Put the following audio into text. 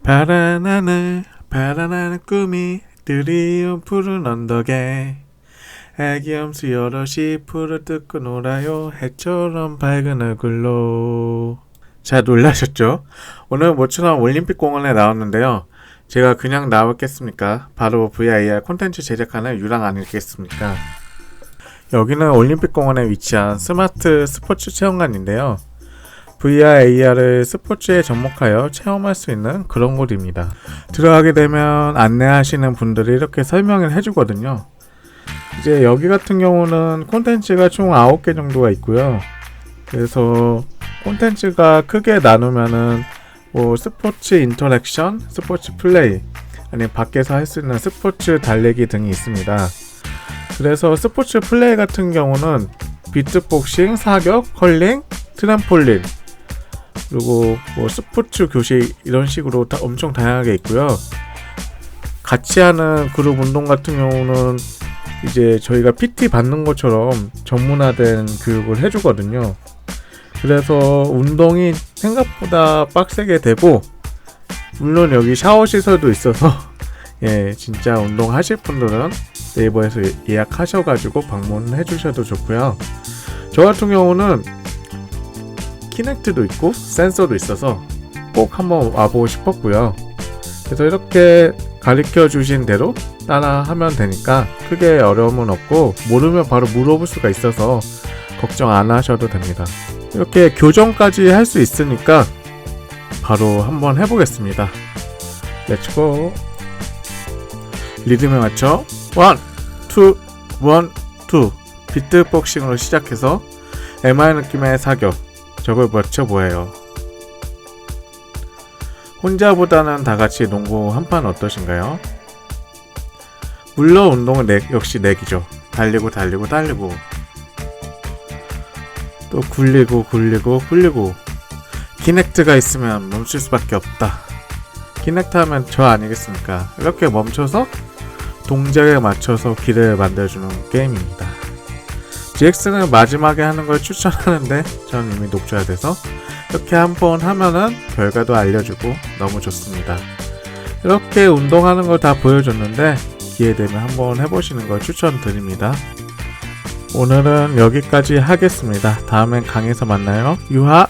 바라나는 꿈이 드리운 푸른 언덕에 애기염수 여럿이 풀을 뜯고 놀아요. 해처럼 밝은 얼굴로. 잘 놀라셨죠? 오늘 모처럼 올림픽 공원에 나왔는데요. 제가 그냥 나왔겠습니까? 바로 VIR 콘텐츠 제작하는 유랑 아니겠습니까? 여기는 올림픽 공원에 위치한 스마트 스포츠 체험관인데요. VR, AR을 스포츠에 접목하여 체험할 수 있는 그런 곳입니다. 들어가게 되면 안내하시는 분들이 이렇게 설명을 해주거든요. 이제 여기 같은 경우는 콘텐츠가 총 9개 정도가 있고요. 그래서 콘텐츠가 크게 나누면은 스포츠 인터랙션, 스포츠 플레이, 아니면 밖에서 할 수 있는 스포츠 달리기 등이 있습니다. 그래서 스포츠 플레이 같은 경우는 비트복싱, 사격, 컬링, 트램폴린, 그리고 스포츠 교실 이런 식으로 엄청 다양하게 있고요. 같이 하는 그룹 운동 같은 경우는 이제 저희가 PT 받는 것처럼 전문화된 교육을 해주거든요. 그래서 운동이 생각보다 빡세게 되고, 물론 여기 샤워 시설도 있어서 진짜 운동 하실 분들은 네이버에서 예약하셔가지고 방문해 주셔도 좋고요. 저 같은 경우는 키넥트도 있고 센서도 있어서 꼭 한번 와보고 싶었고요. 그래서 이렇게 가르쳐 주신 대로 따라 하면 되니까 크게 어려움은 없고, 모르면 바로 물어볼 수가 있어서 걱정 안 하셔도 됩니다. 이렇게 교정까지 할 수 있으니까 바로 한번 해보겠습니다. 렛츠고. 리듬에 맞춰 1, 2, 1, 2 비트복싱으로 시작해서 MR 느낌의 사격, 저걸 맞춰보아요. 혼자보다는 다같이 농구 한판 어떠신가요? 물론 운동은 역시 내기죠. 달리고 또 굴리고 키넥트가 있으면 멈출 수밖에 없다. 키넥트 하면 저 아니겠습니까? 이렇게 멈춰서 동작에 맞춰서 길을 만들어주는 게임입니다. GX는 마지막에 하는 걸 추천하는데 전 이미 녹초야 돼서 이렇게 한번 하면은 결과도 알려주고 너무 좋습니다. 이렇게 운동하는 걸 다 보여줬는데 기회되면 한번 해보시는 걸 추천드립니다. 오늘은 여기까지 하겠습니다. 다음엔 강에서 만나요. 유하!